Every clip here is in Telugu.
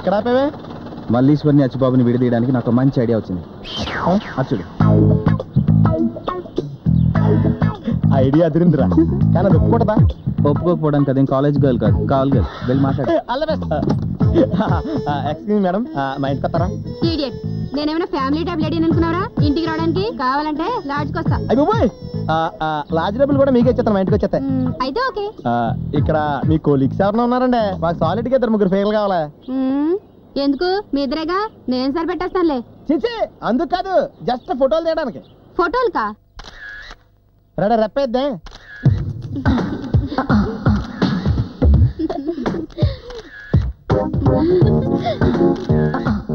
ఎక్కడ ఆపేవే? మల్లీశ్వరిని అచ్చిబాబుని విడదీయడానికి నాకు మంచి ఐడియా వచ్చింది. అచ్చుడు ఐడియా అదిరిందిరా, కానీ అది ఒప్పుకుంటదా? ఒప్పుకోకపోవడానికి అదేం కాలేజ్ గర్ల్ కాదు, కావాలి గర్ల్. వెళ్ళి మాట్లాడు. ఎక్స్క్యూజ్ మేడం, మా ఇంటికి వస్తారా? నేనేమైనా ఫ్యామిలీ టైప్ లేడీ అనుకున్నారా? ఇంటికి రావడానికి కావాలంటే లాడ్జ్కి వస్తా. అయ్యో, లాడ్జ్ డబ్బులు కూడా మీకే ఇచ్చేస్తాను, మా ఇంటికి వచ్చేస్తాయి. అయితే ఓకే. ఇక్కడ మీ కోలీగ్స్ ఎవరైనా ఉన్నారండి? మాకు సాలిడ్ గా 2-3 ఫేర్లు కావాలా? ఎందుకు? మీ ఇద్దరేగా, నేను సరి పెట్టేస్తానులే. చిచి, అందుకు కాదు, జస్ట్ ఫోటోలు తీయడానికి. ఫోటోలు కా? రెడీ, రెప్పేద్దే.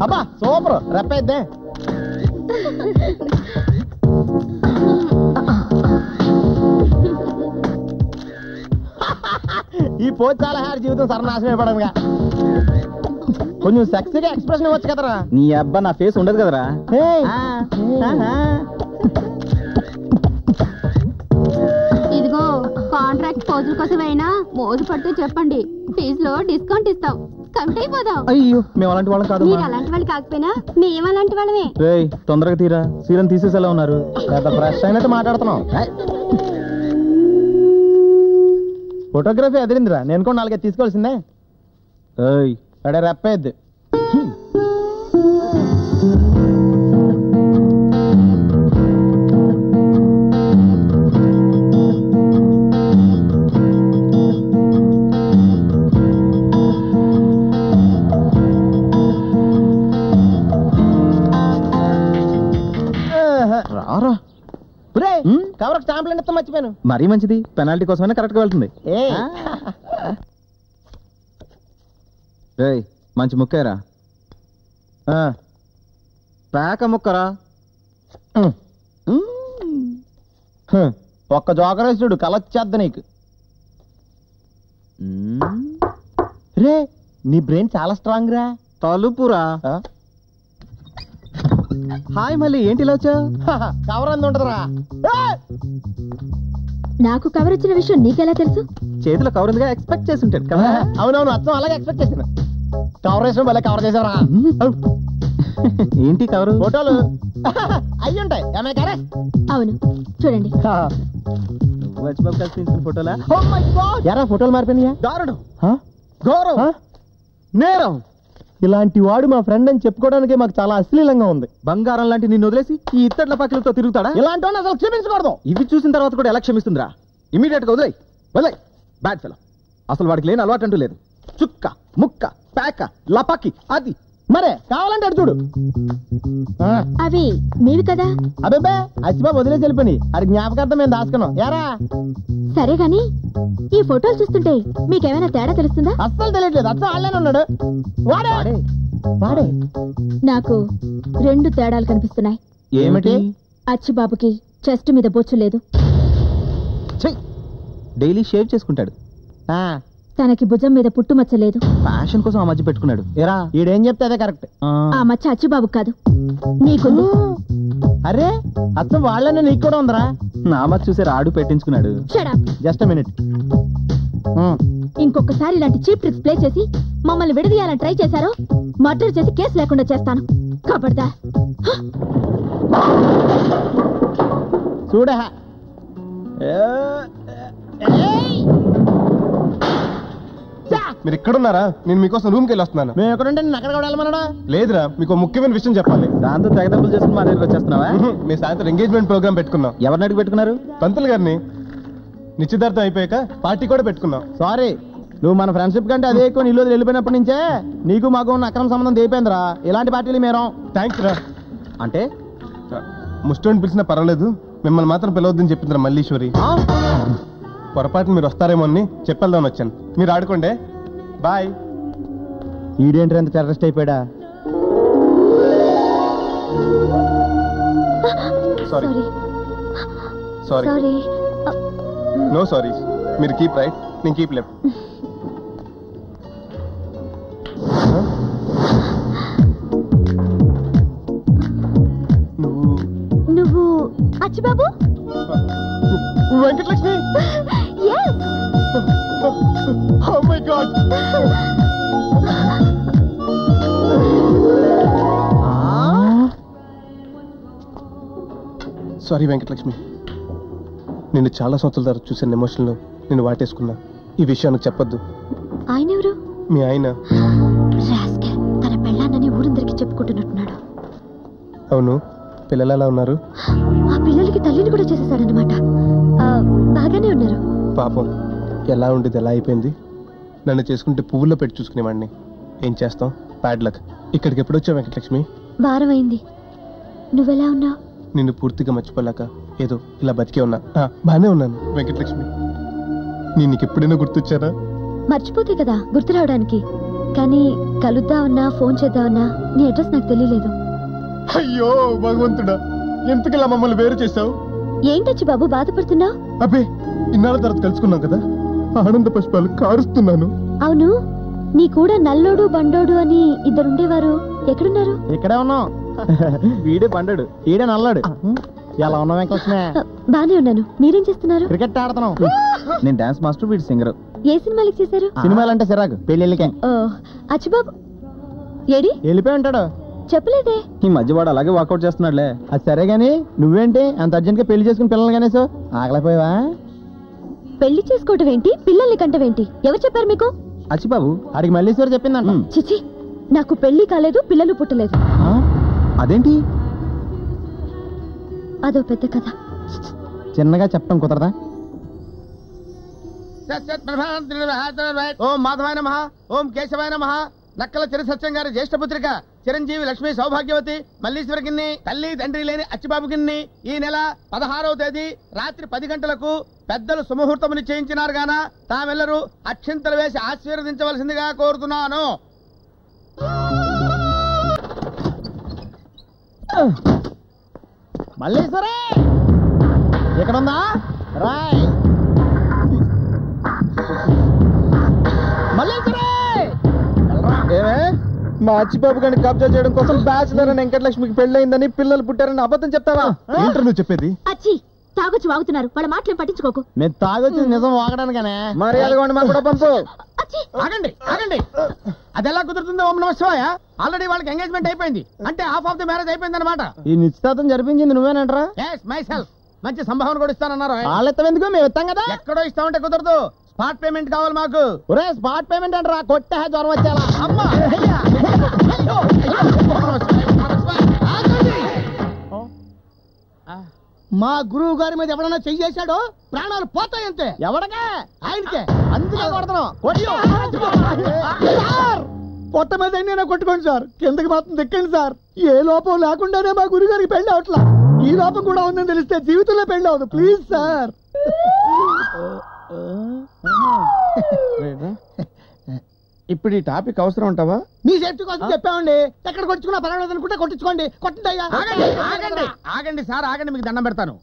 అబ్బా సూపర్, రెప్పేద్దే. ఈ పోజ్ చాలా హ్యాడ్ జీవితం సర్వనాశనం అయిపోవడంగా. కొంచెం సెక్సీగా ఎక్స్ప్రెషన్ ఇవ్వచ్చు కదరా. నీ అబ్బా నా ఫేస్ ఉండదు కదరా. ఇదిగో కాంట్రాక్ట్ పోజుల కోసం అయినా మోజు పడితే చెప్పండి, ఫీజులో డిస్కౌంట్ ఇస్తాం. కమిట్ అయిపోదాం. అయ్యో, మేము అలాంటి వాళ్ళం కాదు. మీరు అలాంటి వాళ్ళు కాకపోయినా మేము అలాంటి వాళ్ళమే. రేయ్, తొందరగా తీరా, సీరం తీసేసేలా ఉన్నారు. ఫ్రెష్ అయినట్టు మాట్లాడుతున్నాం. ఫోటోగ్రఫీ అదిరిందిరా, నేను కూడా 4 తీసుకోవాల్సిందే. రెడీ, రెప్పేద్ది. రారా, కవర్ స్టాంపులు ఎంత మర్చిపోయాను. మరీ మంచిది, పెనాల్టీ కోసమైనా కరెక్ట్ గా వెళ్తుంది. మంచి ముక్కేరా, పేక ముక్కరా. ఒక్క జోకరేసుడు కలొచ్చేద్ద నీకు. రే, నీ బ్రెయిన్ చాలా స్ట్రాంగ్ రా. తలుపురా. హాయ్, మళ్ళీ ఏంటి ఇలా వచ్చా? కవర్ అంది ఉంటదిరా. నాకు కవర్ వచ్చిన విషయం నీకెలా తెలుసు? చేతిలో కవర్ ఉందిగా, ఎక్స్పెక్ట్ చేసి ఉంటాడు. అవునవును, అర్థం అలాగే ఎక్స్పెక్ట్ చేసిన. కవర్ వేసిన భలే కవర్ చేసావరా. ఏంటి కవర్? ఫోటోలు అయ్యుంటాయి. అవును, చూడండి. ఫోటోలా? ఎరా ఫోటోలు మారిపోయినాయా? దారుణం, ఘోరం, నేరం. ఇలాంటి వాడు మా ఫ్రెండ్ అని చెప్పుకోవడానికి మాకు చాలా అశ్లీలంగా ఉంది. బంగారం లాంటి నిన్ను వదిలేసి ఈ ఇత్తడ్ల పాకిలతో తిరుగుతాడా? ఇలాంటి వాడిని అసలు క్షమించకూడదు. ఇవి చూసిన తర్వాత కూడా ఎలా క్షమిస్తుందిరా? ఇమీడియట్ గా వదిలేయ్, వదిలేయ్. బ్యాడ్ ఫెలో, అసలు వాడికి లేని అలవాటు అంటూ లేదు. చుక్క, ముక్క, పేక, లపాకి, అది మరే కావాలంటే అడు చూడు. అవి మీవి కదా? అబ్బే, అచ్చిబాబు వదిలేసి వెళ్ళిపోయి అది జ్ఞాపకార్థం మేము దాచుకున్నాం. యారా సరే గాని ఈ ఫోటోలు చూస్తుంటే మీకేమైనా తేడా తెలుస్తుందా? అస్సలు తెలియట్లేదు. అచ్చ వాళ్ళనే ఉన్నాడు. వాడే వాడే. నాకు 2 తేడాలు కనిపిస్తున్నాయి. ఏమిటి? అచ్చిబాబుకి చెస్ట్ మీద బొచ్చు లేదు. డైలీ షేవ్ చేసుకుంటాడు. తనకి భుజం మీద పుట్టుమచ్చ లేదు. ఫ్యాషన్ కోసం ఆ మధ్య పెట్టుకున్నాడు. ఏరా, ఈడేం చెప్తే అదే కరెక్ట్. ఆ మచ్చ అచ్చిబాబు కాదు, నీకుంది. అరే, అచ్చ వాళ్ళనే నీకు కూడా ఉందరా. నా మచ్చ చూసే రాడు పెట్టించుకున్నాడు. Just minute. ఇంకొకసారి ఇలాంటి చీప్ ట్రిక్స్ ప్లే చేసి మమ్మల్ని విడదీయాలని ట్రై చేశారో మర్డర్ చేసి కేసు లేకుండా చేస్తాను. కాబడదా చూడ. మీరు ఇక్కడున్నారా? నేను మీకోసం రూమ్కి వెళ్ళి వస్తున్నాను. మేము ఎక్కడుంటే నేను అక్కడ వెళ్ళమన్నాడా? లేదురా, మీకు ముఖ్యమైన విషయం చెప్పాలి. దాంతో తెగదబ్బులు చేసుకుని మా దగ్గరికి వచ్చేస్తున్నావా? మీ సాయంత్రం ఎంగేజ్మెంట్ ప్రోగ్రామ్ పెట్టుకున్నాం. ఎవరిని అడిగి పెట్టుకున్నారు? పంతులు గారిని. నిశ్చితార్థం అయిపోయాక పార్టీ కూడా పెట్టుకున్నాం. సారీ, నువ్వు మన ఫ్రెండ్షిప్ కంటే అదే ఎక్కువ నీళ్ళు వెళ్ళిపోయినప్పటి నుంచే నీకు మాకు ఉన్న అక్రమ సంబంధం తెగిపోయిందిరా. ఇలాంటి పార్టీలు మేరం. థ్యాంక్స్ రా. అంటే ముస్టోని పిలిచినా పర్వాలేదు, మిమ్మల్ని మాత్రం పిలవద్దని చెప్పిందిరా మల్లీశ్వరి. పొరపాటున మీరు వస్తారేమో అని చెప్పేద్దామని వచ్చాను. మీరు ఆడుకోండి. బాయ్. ఈడేంటి ఎంత టెర్రరిస్ట్ అయిపోయాడా? Sorry sorry, no sorry. మీరు కీప్ రైట్, నేను కీప్ లెఫ్ట్. నువ్వు Achibabu? Venkatalakshmi. Oh my God. Sorry Venkatalakshmi, నిన్ను చాలా సంవత్సరాల తర్వాత చూసిన ఎమోషన్లో నేను వాటేసుకున్నా. ఈ విషయానికి చెప్పొద్దు. ఆయన ఎవరు? మీ ఆయన. తన పెళ్ళాన్నని ఊరందరికి చెప్పుకుంటున్నట్టున్నాడు. అవును, పిల్లలు ఎలా ఉన్నారు? ఆ పిల్లలకి తల్లిని కూడా చేసేసాడనమాట. బాగానే ఉన్నారు. పాపం, ఎలా ఉండేది ఎలా అయిపోయింది. నన్ను చేసుకుంటే పువ్వుల్లో పెట్టి చూసుకునేవాడిని. ఏం చేస్తాం, బ్యాడ్ లక్. ఇక్కడికి ఎప్పుడు వచ్చావు వెంకటలక్ష్మి? వారం అయింది. నువ్వెలా ఉన్నావు? నిన్ను పూర్తిగా మర్చిపోలేక ఏదో ఇలా బతికే ఉన్నా. బానే ఉన్నాను వెంకటలక్ష్మి. నేను నీకు ఎప్పుడైనా గుర్తొచ్చారా? మర్చిపోతే కదా గుర్తు రావడానికి. కానీ కలుద్దామన్నా ఫోన్ చేద్దామన్నా నీ అడ్రస్ నాకు తెలియలేదు. అయ్యో భగవంతుడా, ఎంతకిలా మమ్మల్ని వేరు చేశావు? ఏంటచ్చి బాబు బాధపడుతున్నావు? అబ్బే, ఇన్నాళ్ళ తర్వాత కలుసుకున్నాం కదా, ఆనంద పుష్పాలు కారుస్తున్నాను. అవును, నీ కూడా నల్లోడు బండోడు అని ఇద్దరుండేవారు, ఎక్కడున్నారు? ఇక్కడే ఉన్నాం. వీడే బండడు, ఈడే నల్లాడు. ఎలా ఉన్నావు వెంకటలక్ష్మి? బానే ఉన్నాను. మీరేం చేస్తున్నారు? క్రికెట్ ఆడుతున్నాం. నేను డాన్స్ మాస్టర్, వీడు సింగర్. ఏ సినిమాలకి చేశారు? సినిమాలంటే సిరాకు, పెళ్ళిళ్ళకే. ఓ అచ్చిబాబు ఏడి? వెళ్ళిపోయి ఉంటాడు. చెప్పలేదే. ఈ మధ్య వాడు అలాగే వాకౌట్ చేస్తున్నాడులే. అది సరే గాని నువ్వేంటి అంత అర్జెంట్ గా పెళ్లి చేసుకుని పిల్లలు కనేసావు? ఆగలేపోయావా? పెళ్లి చేసుకోవటం ఏంటి, పిల్లల్ని కంటవేంటి? ఎవరు చెప్పారు మీకు? అచ్చిబాబు అడిగి మల్లీశ్వరి చెప్పిందంట. చిచి, నాకు పెళ్లి కాలేదు, పిల్లలు పుట్టలేదు. అదేంటి? అదో పెద్ద కథ. చిన్నగా చెప్పడం కుదరదా? ఓం మాధవాయ నమః, ఓం కేశవాయ నమః. నక్కల చిర సత్యం గారి జ్యేష్ఠ పుత్రిక చిరంజీవి లక్ష్మీ సౌభాగ్యవతి మల్లీశ్వరి గిన్ని తల్లి తండ్రి లేని అచ్చిబాబు గిన్ని ఈ నెల 16వ తేదీ రాత్రి 10 గంటలకు పెద్దలు సుముహూర్తం నిశ్చయించినారు గాన తామెల్లరూ అక్షింతలు వేసి ఆశీర్వదించవలసిందిగా కోరుతున్నాను. మల్లీశ్వరి ఎక్కడుందా? రాయ్ మల్లీశ్వరి. ఏమే, మా అచ్చిబాబు గారిని కబ్జా చేయడం కోసం బ్యాచులర్ అని వెంకటలక్ష్మికి పెళ్ళయిందని, పిల్లలు పుట్టారని అబద్ధం చెప్తావా? ఏంటో నువ్వు చెప్పేది? అచ్చి తాగొచ్చి వాగుతున్నారు, వాళ్ళ మాటలు పట్టించుకోకు. మేము తాగొచ్చి నిజం వాగడానికనే. మర్యాదగా ఉండి మాకు కూడా పంపు. ఆగండి ఆగండి, అది ఎలా కుదురుతుందో ఓం నమః శివాయ. ఆల్రెడీ వాళ్ళకి ఎంగేజ్మెంట్ అయిపోయింది, అంటే హాఫ్ ఆఫ్ ది మ్యారేజ్ అయిపోయింది అనమాట. ఈ నిశ్చితార్థం జరిపించింది నువ్వేనంటరా? My self. మంచి సంభావన కూడా ఇస్తానన్నారు. వాళ్ళు ఇస్తాం, మేము ఇస్తాం కదా. ఎక్కడో ఇస్తామంటే కుదరదు, స్పాట్ పేమెంట్ కావాలి మాకు. ఒరే స్పాట్ పేమెంట్ అంటారా? కొట్టే జ్వరం వచ్చేలా. అమ్మా మా గురువు గారి మీద ఎవడన్నా చెయ్యేశాడో ప్రాణాలు పోతాయంతే. ఎవడగా? ఆయనకే. అందుకే కొడతాను. పొట్ట మీద ఎన్నైనా కొట్టుకోండి సార్, కిందకి మాత్రం దిక్కండి సార్. ఏ లోపం లేకుండానే మా గురువు గారికి పెళ్లి అవట్లా. ఈ లోపం కూడా ఉందని తెలిస్తే జీవితంలో పెళ్లి అవదు. Please sir. ఇప్పుడు ఈ టాపిక్ అవసరం ఉంటావా? మీ సేఫ్టీ కోసం చెప్పామండి. ఎక్కడ కొట్టుకున్నా పర్వాలేదు అనుకుంటే కొట్టించుకోండి. కొట్టిందయ్యా. ఆగండి ఆగండి సార్, ఆగండి, మీకు దండం పెడతాను.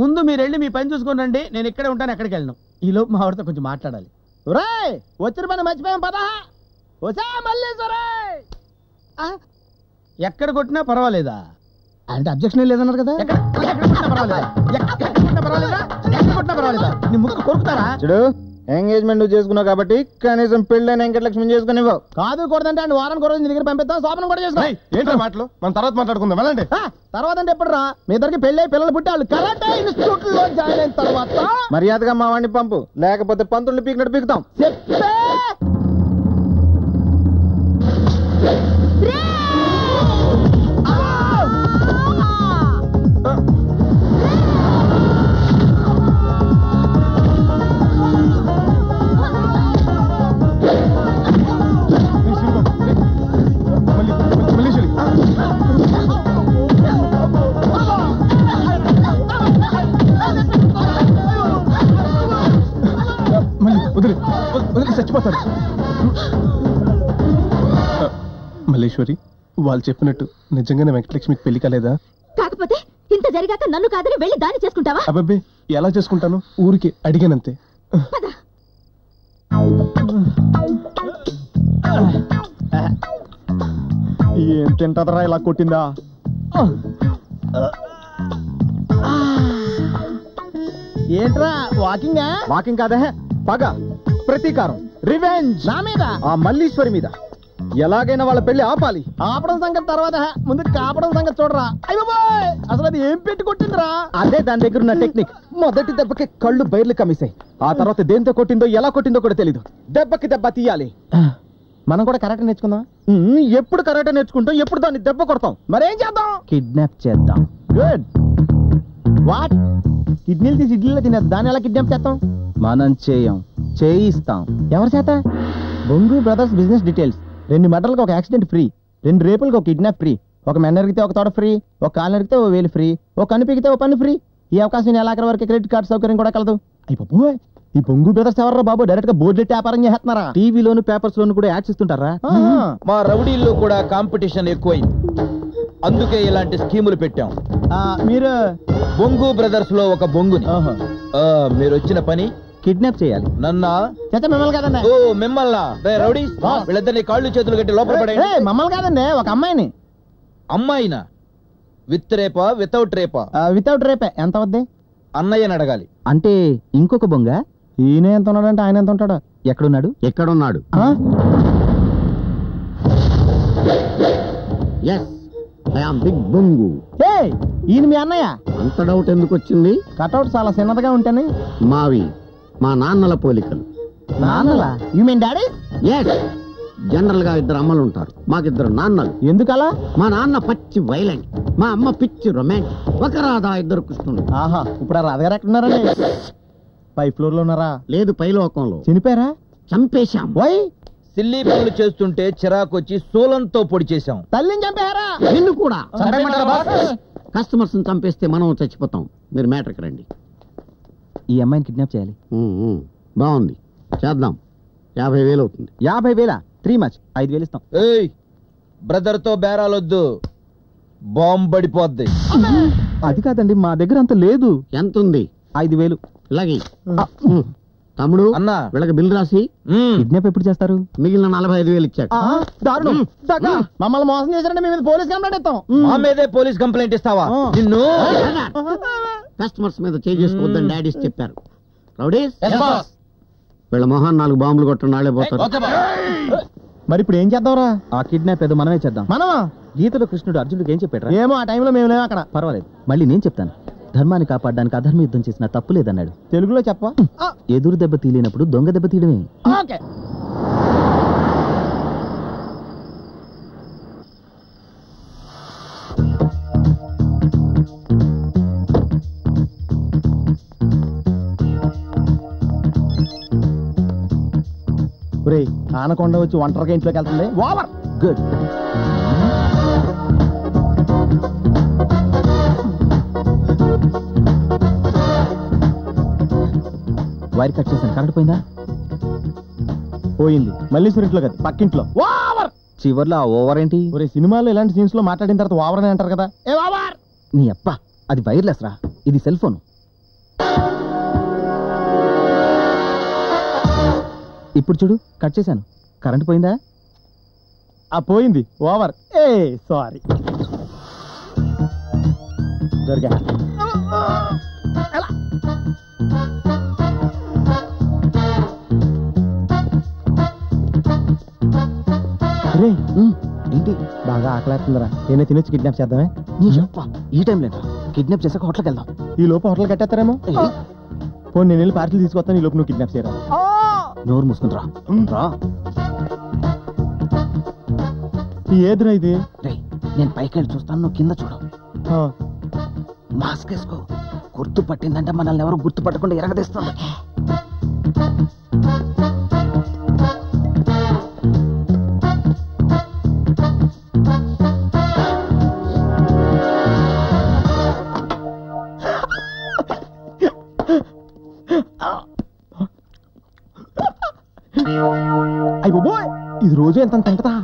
ముందు మీరు వెళ్ళి మీ పని చూసుకుని రండి, నేను ఇక్కడే ఉంటాను, ఎక్కడికి వెళ్ళను. ఈ లోపు మా ఆవిడతో కొంచెం మాట్లాడాలి. వచ్చిన పని మర్చిపోయాం పదా. మళ్ళీ ఎక్కడ కొట్టినా పర్వాలేదా? అంటే అబ్జెక్షన్ లేదన్నారు కదా. ఎక్కడ కొట్టినా పర్వాలేదా? నీ ముక్కు కొరుకుతారా? చూడు, ఎంగేజ్మెంట్ నువ్వు చేసుకున్నావు కాబట్టి కనీసం పెళ్ళైన వెంకటలక్ష్మి చేసుకునివ్వవు. కాదు కూడదంటే అండి, వారానికి ఒక రోజు నీ దగ్గర పంపిద్దాం, శోభనం కూడా చేసుకో. ఏంటో మాటలు, మనం తర్వాత మాట్లాడుకుందాం. వెళ్ళండి. తర్వాత అంటే ఎప్పుడు రా? మీ ఇద్దరికి పెళ్ళి పిల్లలు పుట్టాళ్ళు కరాటే ఇన్స్టిట్యూట్ లో జాయిన్ అయిన తర్వాత మర్యాదగా మా వాడిని పంపు, లేకపోతే పంతుల్ని పీకినట్టు పీకుతాం. చెప్తే చచ్చిపోతారు. మల్లేశ్వరి, వాళ్ళు చెప్పినట్టు నిజంగానే వెంకటలక్ష్మికి పెళ్లి కాలేదా? కాకపోతే ఇంత జరిగాక నన్ను కాదని వెళ్ళి దాన్ని చేసుకుంటావా? అబ్బబ్బే, ఎలా చేసుకుంటాను, ఊరికి అడిగానంతే. ఏం తింటదరా ఇలా కొట్టిందా? ఏంట్రా వాకింగ్? వాకింగ్ కాదే, పగ, ప్రతీకారం, రివెంజ్. నా మీద? ఆ మల్లీశ్వరి మీద. ఎలాగైనా వాళ్ళ పెళ్లి ఆపాలి. ఆపడం సంగతి తర్వాత, ముందు కాపడం సంగతి చూడరా. అయ్యో అసలు అది ఏం పెట్టి కొట్టిందిరా? అదే దాని దగ్గర ఉన్న టెక్నిక్. మొదటి దెబ్బకి కళ్ళు బయర్లు కమిసాయి. ఆ తర్వాత దేంతో కొట్టిందో ఎలా కొట్టిందో కూడా తెలీదు. దెబ్బకి దెబ్బ తీయాలి. మనం కూడా కరాటే నేర్చుకుందాం. ఎప్పుడు కరాటే నేర్చుకుంటాం, ఎప్పుడు దాన్ని దెబ్బ కొడతాం. మరేం చేద్దాం? కిడ్నాప్ చేద్దాం. గుడ్. వాట్? కిడ్నీలు తీసి ఇడ్లీలో తినేది, దాన్ని ఎలా కిడ్నాప్ చేస్తాం? మనం చేయిస్తాం. ఎవరి చేత? బొంగు బ్రదర్స్ బిజినెస్ డీటెయిల్స్. 2 మర్డర్లకు ఒక యాక్సిడెంట్ ఫ్రీ, 2 రేపులకు ఒక కిడ్నాప్ ఫ్రీ, ఒక మెన్న ఎరిగితే ఒక తోట ఫ్రీ, ఒక కాలు ఎరిగితే ఓ వేలు ఫ్రీ, ఒక కన్ను పీకితే ఓ పన్ను ఫ్రీ. ఈ అవకాశం నెలాఖరు వరకు క్రెడిట్ కార్డు సౌకర్యం కూడా కలదు. అయిపోయి ఈ బొంగు బ్రదర్స్ ఎవర్రా బాబు, డైరెక్ట్ గా బోర్డు వ్యాపారం చేస్తున్నారా? టీవీలోను పేపర్స్ లోను కూడా యాడ్స్ ఇస్తుంటారా? మా రౌడీల్లో కూడా కాంపిటీషన్ ఎక్కువైంది, అందుకే ఇలాంటి స్కీములు పెట్టాం. మీరు బొంగు బ్రదర్స్ లో ఒక బొంగుని. మీరు వచ్చిన పని కిడ్నాప్ చేయాలి. నన్నా? మిమ్మల్ని కాదండి. ఓ మిమ్మల్నా? రౌడీ వీళ్ళిద్దరిని కాళ్ళు చేతులు కట్టి లోపల పడేయండి. మమ్మల్ని కాదండి, ఒక అమ్మాయిని. అమ్మాయినా? విత్ రేపా వితౌట్ రేపా? వితౌట్ రేపే. ఎంత వద్దే? అన్నయ్యని అడగాలి. అంటే ఇంకొక బొంగ? ఈయన ఎంత ఉన్నాడంటే ఆయన ఎంత ఉంటాడు? ఎక్కడున్నాడు? ఎక్కడున్నాడు? బిగ్ బొంగు. ఈయన మీ అన్నయ్య? అంత డౌట్ ఎందుకు వచ్చింది? కటౌట్ చాలా చిన్నదిగా ఉంటాను. మావి మా నాన్నల పోలికలు. నాన్నలా? You mean daddy? జనరల్ గా 2 అమ్మలు ఉంటారు, మాకిద్దరు నాన్నలు. ఎందుకలా? మా నాన్న పచ్చి వైలెంట్, మా అమ్మ పిచ్చి రొమాంటిక్. ఒక రాధా, 2 కృష్ణుడు. ఆహా, ఇప్పుడు ఆ రాధగారు ఎక్కడున్నారండి? పై ఫ్లోర్ లో ఉన్నారా? లేదు, పైలోకంలో. చనిపోయారా? చంపేశాం. వై? సిల్లీ పనులు చేస్తుంటే చిరాకొచ్చి సోలంతో పొడి చేశాం. తల్లిని చంపారా? నిన్ను కూడా. కస్టమర్స్ చంపేస్తే మనం చచ్చిపోతాం. మీరు మ్యాటర్కి రండి. ఈ అమ్మాయిని కిడ్నాప్ చేయాలి. బాగుంది, చేద్దాం. 50,000 అవుతుంది. 50,000? 3 మచ్. 5,000 ఇస్తాం. బ్రదర్ తో బేరాలొద్దు, బాంబు పడిపోద్ది. అది కాదండి, మా దగ్గర అంత లేదు. ఎంత ఉంది? 5,000. ఇలాగే. తమ్ముడు అన్నా, వీళ్ళకి బిల్ రాసి. కిడ్నాప్ ఎప్పుడు చేస్తారు? మిగిలిన 45,000 ఇచ్చాక. దారుణం. మమ్మల్ని మోసం చేశారంటే మేము పోలీస్ కంప్లైంట్ ఇస్తాం. మా మీదే పోలీస్ కంప్లైంట్ ఇస్తావా? నిన్ను కస్టమర్స్ మీద చేసుకోవద్దని డాడీస్ చెప్పారు. రౌడీస్, వీళ్ళ మొహాన్ 4 బాంబులు కొట్టండి, నాళ్ళే పోతారు. మరి ఇప్పుడు ఏం చేద్దాంరా? ఆ కిడ్నాప్ ఏదో మనమే చేద్దాం. మనమా? గీతలో కృష్ణుడు అర్జునుడికి ఏం చెప్పాడు? ఏమో, ఆ టైంలో మేము లేము అక్కడ. పర్వాలేదు, మళ్ళీ నేను చెప్తాను. ధర్మాన్ని కాపాడడానికి అధర్మ యుద్ధం చేసిన తప్పు లేదన్నాడు. తెలుగులో చెప్ప. ఎదురు దెబ్బ తీయలేనప్పుడు దొంగ దెబ్బ తీయడమే. ఓకే. ఆనకొండ వచ్చి ఒంటరిగా ఇంట్లోకి వెళ్తుంది. ఓవర్. గుడ్. వైర్ కట్ చేశాను. కరెంట్ పోయిందా? పోయింది. మళ్ళీ ఇంట్లో కదా, పక్కింట్లో. ఓవర్. చివర్లో ఆ ఓవర్ ఏంటి? ఒరే, సినిమాలో ఇలాంటి సీన్స్ లో మాట్లాడిన తర్వాత ఓవర్ అని అంటారు కదా. ఏ ఓవర్? నీ అప్ప, అది వైర్లెస్ రా, ఇది సెల్ ఫోన్. ఇప్పుడు చూడు, కట్ చేశాను. కరెంట్ పోయిందా? పోయింది. ఓవర్. సారీ. దొరికా. ఏంటి? బాగా ఆకలేస్తుందిరా, ఏమైనా తినొచ్చి కిడ్నాప్ చేద్దామే. ఈ టైం లేదా? కిడ్నాప్ చేసాక హోటల్కి వెళ్దాం. ఈ లోపు హోటల్ కట్టేస్తారేమో. పోనీ నేను వెళ్ళి పార్సల్ తీసుకొస్తాను, ఈ లోపు నువ్వు కిడ్నాప్ చేయరా. నోరు మూసుకుంటారా? ఏదిరా ఇది? నేను పైకి వెళ్ళి చూస్తాను, నువ్వు కింద చూడు. మాస్క్ వేసుకో. గుర్తు పట్టిందంటే మనల్ని ఎవరు గుర్తు పట్టకుండా ఎరగదీస్తుంది. అయ్యో, ఇది రోజు ఎంత తింటదా?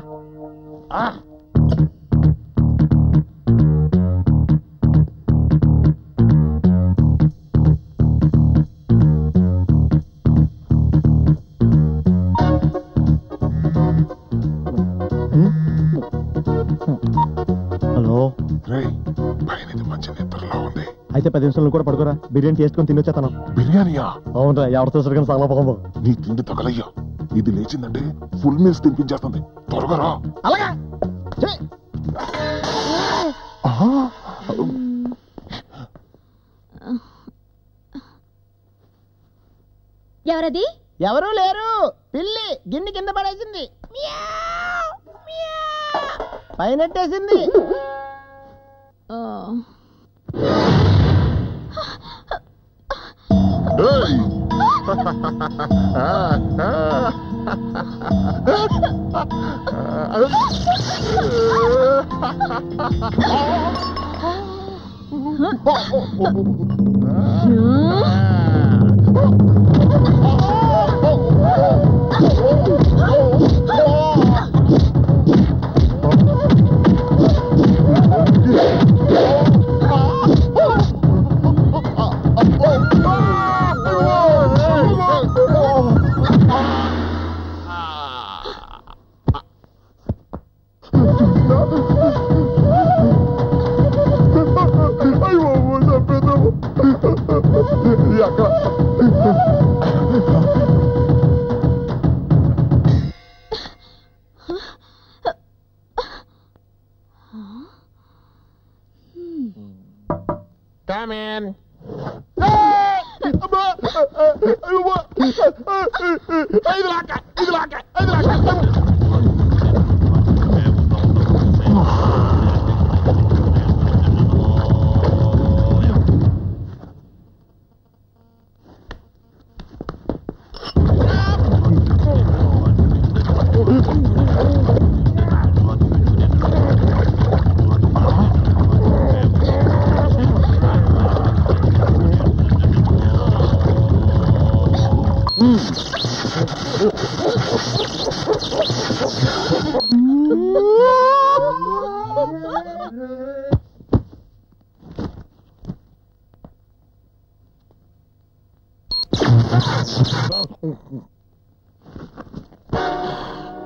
హలో, చేసే 10 నిమిషాలు కూడా పడుకోరా, బిర్యానీ చేసుకొని తినొచ్చేతాను. బిర్యానీయా? అవునరా, ఎవరితో సరిగ్గా చాలా బాగుందో. నీ తిండి తగలయ్యా, ఇది లేచిందంటే ఫుల్ మీల్స్ తినిపించేస్తుంది. త్వరగా రా. అలాగా ఎవరది? ఎవరూ లేరు, పిల్లి గిన్నె కింద పడేసింది, పైనట్టేసింది.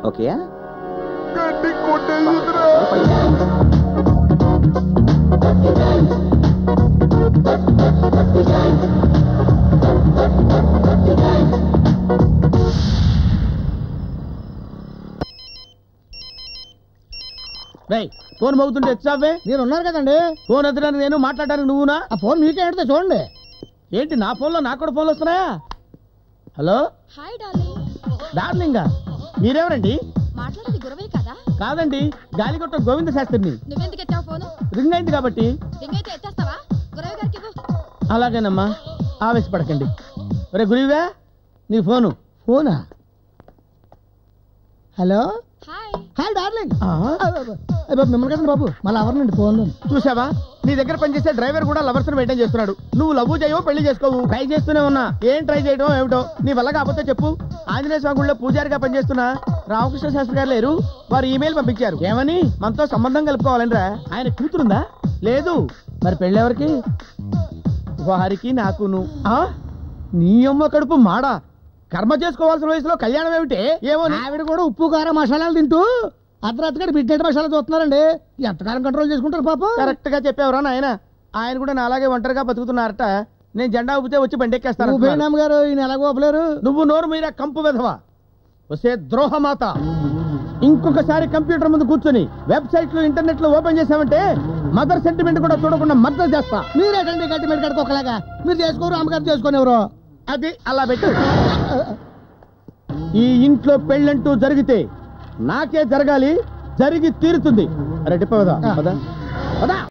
Okay phone మోగుతుంటే ఎచ్చావే? మీరు ఉన్నారు కదండి, ఫోన్ ఎత్తడానికి నేను, మాట్లాడడానికి నువ్వునా? ఆ ఫోన్ మీకే ఎడితే చూడండి. ఏంటి నా ఫోన్లో నాకు కూడా ఫోన్లు వస్తున్నాయా? Hello hi darling. డార్లింగా? మీరెవరండి? మాట్లాడేది గురవే కదా? కాదండి, గాలికొట్ట గోవింద శాస్త్రిని. నువ్వెందుకు ఎత్తావు ఫోను? రింగ్ అయింది కాబట్టి. రింగ్ అయితే ఎత్తేస్తావా? గురవే గారికి ఇవ్వు. అలాగేనమ్మా, ఆవేశపడకండి. ఒరే గురువే, నీ ఫోను. ఫోనా? Hello, hi. Hi darling. మిమ్మల్ని కదండి బాబు, మళ్ళీ ఎవరినండి ఫోన్? చూసావా, నీ దగ్గర పనిచేసే డ్రైవర్ కూడా లవర్స్ మెయింటైన్ చేస్తున్నాడు. నువ్వు లవ్ చేయవో పెళ్లి చేసుకోవు. ట్రై చేస్తూనే ఉన్నా. ఏం ట్రై చేయడం ఏమిటో, నీ వల్ల కాకపోతే చెప్పు. ఆంజనేయ స్వామి గుడిలో పూజారిగా పనిచేస్తున్నా రామకృష్ణ శాస్త్రి గారు లేరు, వారు ఈమెయిల్ పంపించారు. ఏమని? మనతో సంబంధం కలుపుకోవాలనిరా. ఆయన కూతురుందా? లేదు. మరి పెళ్ళెవరికి? వారికి నాకును. నీ అమ్మ కడుపు మాడా, కర్మ చేసుకోవాల్సిన వయసులో కళ్యాణం ఏమిటి? ఏమో. ఆవిడ కూడా ఉప్పు కారం మసాలాలు తింటూ అర్ధరాత్రి బిడ్డ మసాలా చూస్తున్నారండి. ఎంతకాలం కంట్రోల్ చేసుకుంటారు పాపం. కరెక్ట్ గా చెప్పావురా నాయన. ఆయన కూడా నాలాగే ఒంటరిగా బతుకుతున్నారట. నేను జెండా ఊపితే వచ్చి బండెక్కేస్తాను. గారు ఈయన ఎలాగో ఒప్పలేరు. నువ్వు నోరు మీరా కంపు వెధవా, వసే ద్రోహమాత. ఇంకొకసారి కంప్యూటర్ ముందు కూర్చొని వెబ్సైట్లు ఇంటర్నెట్లు ఓపెన్ చేసామంటే మదర్ సెంటిమెంట్ కూడా చూడకుండా మద్దతు చేస్తా. మీరేటండి గట్టి మీద కడుకోకలాగా? మీరు చేసుకోరు, అమ్మగారు చేసుకునేవరు. అది అలా పెట్టు. ఈ ఇంట్లో పెళ్ళంటూ జరిగితే నాకే జరగాలి, జరిగి తీరుతుంది. అరే డిప్ప